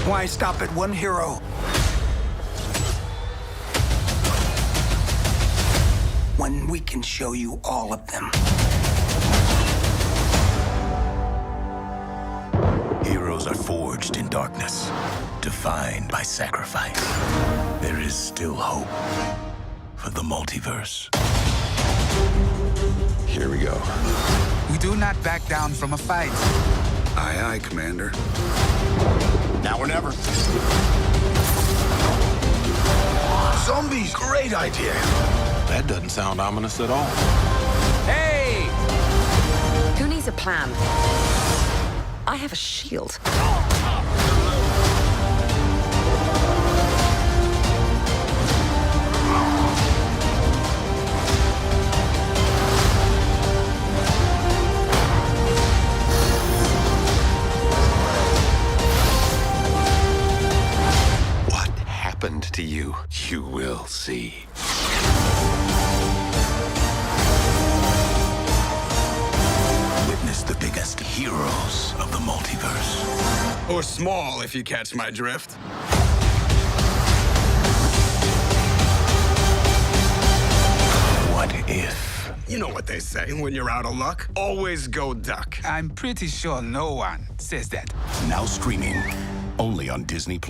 Why stop at one hero? When we can show you all of them. Heroes are forged in darkness, defined by sacrifice. There is still hope for the multiverse. Here we go. We do not back down from a fight. Aye, aye, Commander. Now or never. Zombies! Great idea! That doesn't sound ominous at all. Hey! Who needs a plan? I have a shield. What happened to you? You will see. Witness the biggest heroes of the multiverse. Or small, if you catch my drift. What if? You know what they say when you're out of luck. Always go duck. I'm pretty sure no one says that. Now streaming only on Disney+.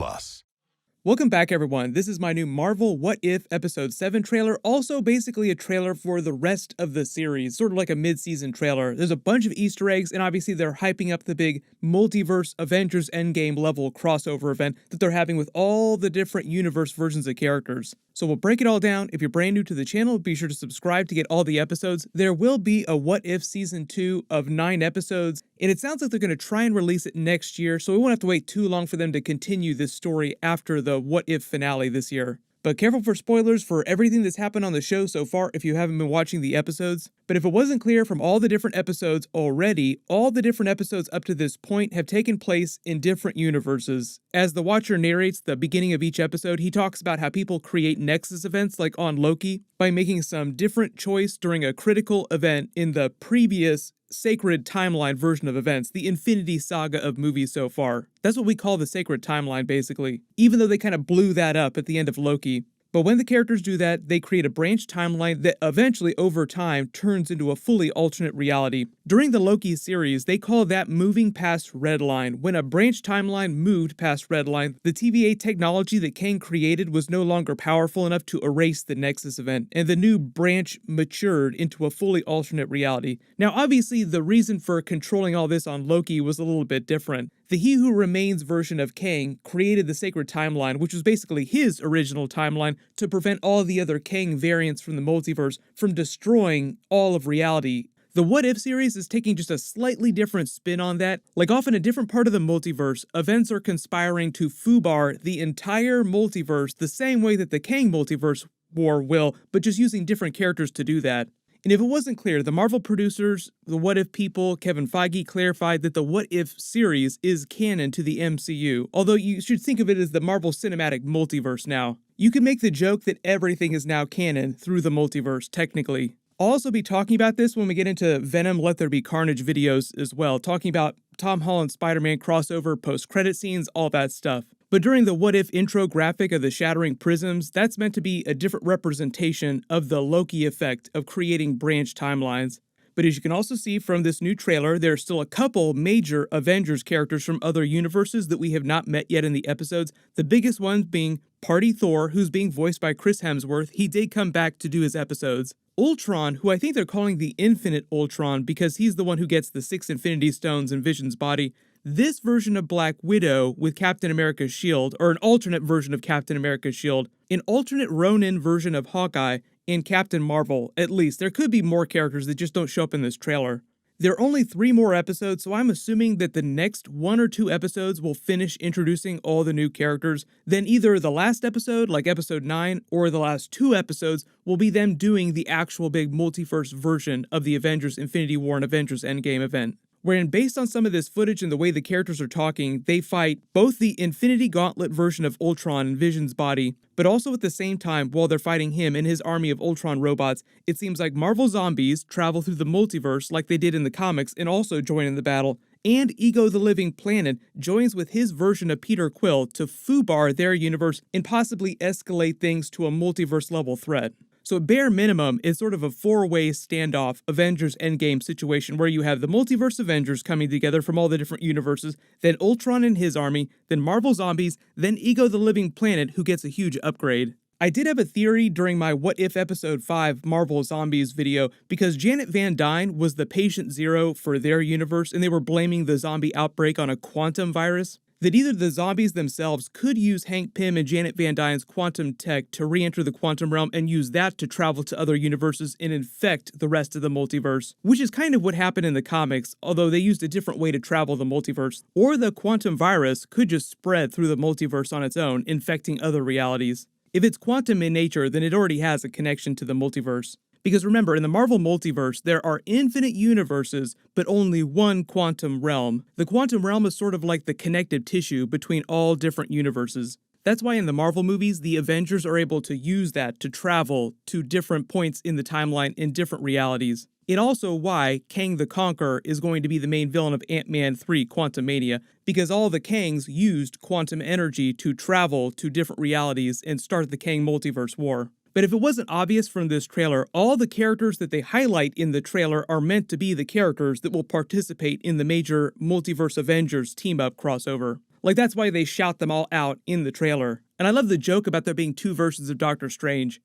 Welcome back, everyone. This is my new Marvel What If Episode 7 trailer, also basically a trailer for the rest of the series, sort of like a mid-season trailer. There's a bunch of Easter eggs, and obviously they're hyping up the big Multiverse Avengers Endgame level crossover event that they're having with all the different universe versions of characters. So we'll break it all down. If you're brand new to the channel, be sure to subscribe to get all the episodes. There will be a What If Season 2 of 9 episodes, and it sounds like they're going to try and release it next year, so we won't have to wait too long for them to continue this story after the What If finale this year. But careful for spoilers for everything that's happened on the show so far if you haven't been watching the episodes. But if it wasn't clear from all the different episodes already, all the different episodes up to this point have taken place in different universes. As the watcher narrates the beginning of each episode, he talks about how people create Nexus events like on Loki by making some different choice during a critical event in the previous sacred timeline version of events, the Infinity Saga of movies so far. That's what we call the sacred timeline, basically, even though they kind of blew that up at the end of Loki. But when the characters do that, they create a branched timeline that eventually, over time, turns into a fully alternate reality. During the Loki series, they call that moving past red line. When a branched timeline moved past red line, the TVA technology that Kang created was no longer powerful enough to erase the Nexus event, and the new branch matured into a fully alternate reality. Now, obviously, the reason for controlling all this on Loki was a little bit different. The He Who Remains version of Kang created the sacred timeline, which was basically his original timeline, to prevent all the other Kang variants from the multiverse from destroying all of reality. The What If series is taking just a slightly different spin on that. Like off in a different part of the multiverse, events are conspiring to foobar the entire multiverse the same way that the Kang Multiverse War will, but just using different characters to do that. And if it wasn't clear, the Marvel producers, the What If people, Kevin Feige clarified that the What If series is canon to the MCU, although you should think of it as the Marvel Cinematic Multiverse now. You can make the joke that everything is now canon through the multiverse, technically. I'll also be talking about this when we get into Venom Let There Be Carnage videos as well, talking about Tom Holland Spider-Man crossover, post-credit scenes, all that stuff. But during the What If intro graphic of the shattering prisms, that's meant to be a different representation of the Loki effect of creating branch timelines. But as you can also see from this new trailer, there are still a couple major Avengers characters from other universes that we have not met yet in the episodes. The biggest one being Party Thor, who's being voiced by Chris Hemsworth. He did come back to do his episodes. Ultron, who I think they're calling the Infinite Ultron because he's the one who gets the 6 Infinity Stones in Vision's body. This version of Black Widow with Captain America's shield, or an alternate version of Captain America's shield, an alternate Ronin version of Hawkeye, and Captain Marvel, at least. There could be more characters that just don't show up in this trailer. There are only 3 more episodes, so I'm assuming that the next 1 or 2 episodes will finish introducing all the new characters. Then either the last episode, like episode 9, or the last 2 episodes will be them doing the actual big multiverse version of the Avengers Infinity War and Avengers Endgame event. Wherein, based on some of this footage and the way the characters are talking, they fight both the Infinity Gauntlet version of Ultron in Vision's body, but also at the same time, while they're fighting him and his army of Ultron robots, it seems like Marvel zombies travel through the multiverse like they did in the comics and also join in the battle, and Ego the Living Planet joins with his version of Peter Quill to foobar their universe and possibly escalate things to a multiverse-level threat. So at bare minimum, it's sort of a four-way standoff Avengers Endgame situation where you have the Multiverse Avengers coming together from all the different universes, then Ultron and his army, then Marvel Zombies, then Ego the Living Planet who gets a huge upgrade. I did have a theory during my What If Episode 5 Marvel Zombies video because Janet Van Dyne was the patient zero for their universe and they were blaming the zombie outbreak on a quantum virus, that either the zombies themselves could use Hank Pym and Janet Van Dyne's quantum tech to re-enter the quantum realm and use that to travel to other universes and infect the rest of the multiverse, which is kind of what happened in the comics, although they used a different way to travel the multiverse. Or the quantum virus could just spread through the multiverse on its own, infecting other realities. If it's quantum in nature, then it already has a connection to the multiverse. Because remember, in the Marvel Multiverse, there are infinite universes, but only one quantum realm. The quantum realm is sort of like the connective tissue between all different universes. That's why in the Marvel movies, the Avengers are able to use that to travel to different points in the timeline in different realities. And also why Kang the Conqueror is going to be the main villain of Ant-Man 3 Quantumania, because all the Kangs used quantum energy to travel to different realities and start the Kang Multiverse War. But if it wasn't obvious from this trailer, all the characters that they highlight in the trailer are meant to be the characters that will participate in the major Multiverse Avengers Team-Up crossover. Like, that's why they shout them all out in the trailer. And I love the joke about there being two versions of Doctor Strange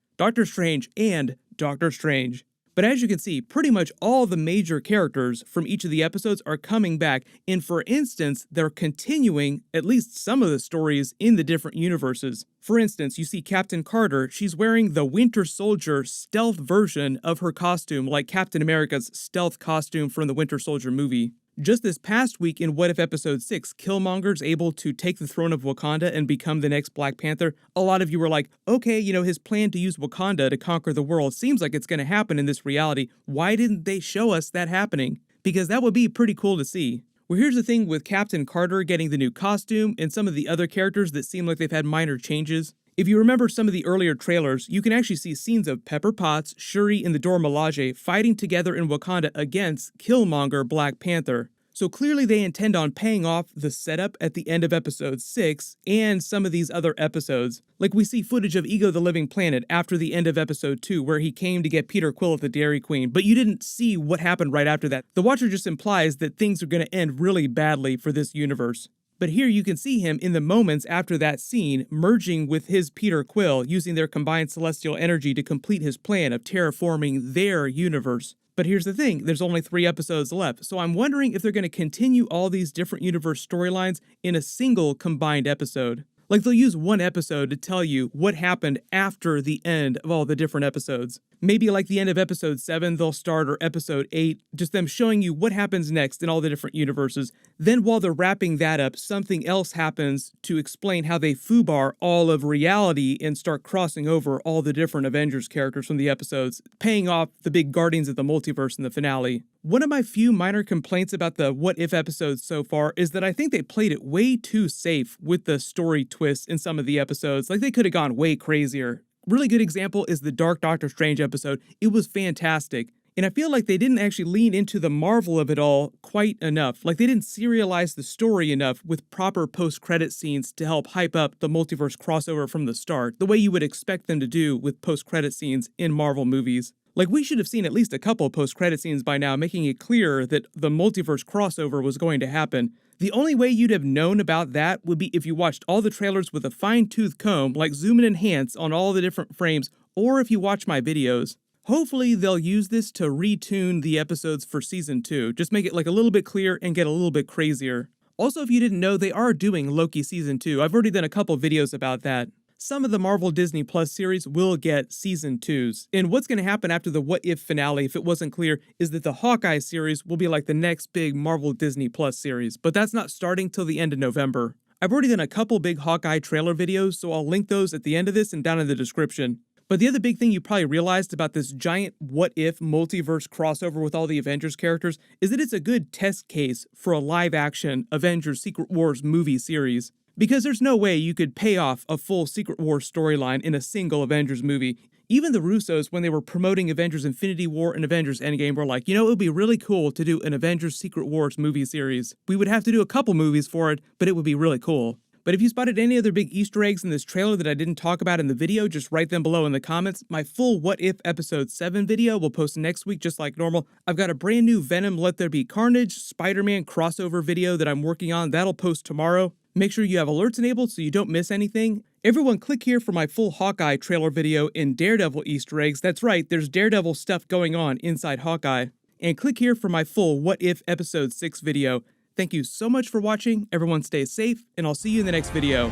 and Doctor Strange. But as you can see, pretty much all the major characters from each of the episodes are coming back, and for instance, they're continuing at least some of the stories in the different universes. For instance, you see Captain Carter, she's wearing the Winter Soldier stealth version of her costume, like Captain America's stealth costume from the Winter Soldier movie. Just this past week in What If Episode 6, Killmonger's able to take the throne of Wakanda and become the next Black Panther. A lot of you were like, okay, his plan to use Wakanda to conquer the world seems like it's going to happen in this reality. Why didn't they show us that happening? Because that would be pretty cool to see. Well, here's the thing with Captain Carter getting the new costume and some of the other characters that seem like they've had minor changes. If you remember some of the earlier trailers, you can actually see scenes of Pepper Potts, Shuri, and the Dora Milaje fighting together in Wakanda against Killmonger Black Panther. So clearly they intend on paying off the setup at the end of episode 6 and some of these other episodes. Like we see footage of Ego the Living Planet after the end of episode 2 where he came to get Peter Quill at the Dairy Queen, but you didn't see what happened right after that. The Watcher just implies that things are going to end really badly for this universe. But here you can see him in the moments after that scene merging with his Peter Quill, using their combined celestial energy to complete his plan of terraforming their universe. But here's the thing, there's only 3 episodes left, so I'm wondering if they're going to continue all these different universe storylines in a single combined episode. Like they'll use one episode to tell you what happened after the end of all the different episodes. Maybe like the end of episode 7 they'll start, or episode 8, just them showing you what happens next in all the different universes. Then while they're wrapping that up, something else happens to explain how they foobar all of reality and start crossing over all the different Avengers characters from the episodes, paying off the big Guardians of the Multiverse in the finale. One of my few minor complaints about the What If episodes so far is that I think they played it way too safe with the story twists in some of the episodes. Like they could have gone way crazier. Really good example is the Dark Doctor Strange episode. It was fantastic. And I feel like they didn't actually lean into the Marvel of it all quite enough. Like they didn't serialize the story enough with proper post-credit scenes to help hype up the multiverse crossover from the start, the way you would expect them to do with post-credit scenes in Marvel movies. Like we should have seen at least a couple post-credit scenes by now, making it clear that the multiverse crossover was going to happen. The only way you'd have known about that would be if you watched all the trailers with a fine-tooth comb, like zoom and enhance on all the different frames, or if you watch my videos. Hopefully they'll use this to retune the episodes for season 2, just make it like a little bit clearer and get a little bit crazier. Also, if you didn't know, they are doing Loki season 2. I've already done a couple videos about that. Some of the Marvel Disney Plus series will get season 2s. And what's going to happen after the What If finale, if it wasn't clear, is that the Hawkeye series will be like the next big Marvel Disney Plus series, but that's not starting till the end of November. I've already done a couple big Hawkeye trailer videos, so I'll link those at the end of this and down in the description. But the other big thing you probably realized about this giant What If multiverse crossover with all the Avengers characters is that it's a good test case for a live-action Avengers Secret Wars movie series. Because there's no way you could pay off a full Secret Wars storyline in a single Avengers movie. Even the Russos, when they were promoting Avengers Infinity War and Avengers Endgame, were like, you know, it would be really cool to do an Avengers Secret Wars movie series. We would have to do a couple movies for it, but it would be really cool. But if you spotted any other big Easter eggs in this trailer that I didn't talk about in the video, just write them below in the comments. My full What If Episode 7 video will post next week just like normal. I've got a brand new Venom Let There Be Carnage Spider-Man crossover video that I'm working on. That'll post tomorrow. Make sure you have alerts enabled so you don't miss anything. Everyone click here for my full Hawkeye trailer video and Daredevil Easter eggs. That's right, there's Daredevil stuff going on inside Hawkeye. And click here for my full What If Episode 6 video. Thank you so much for watching, everyone stay safe, and I'll see you in the next video.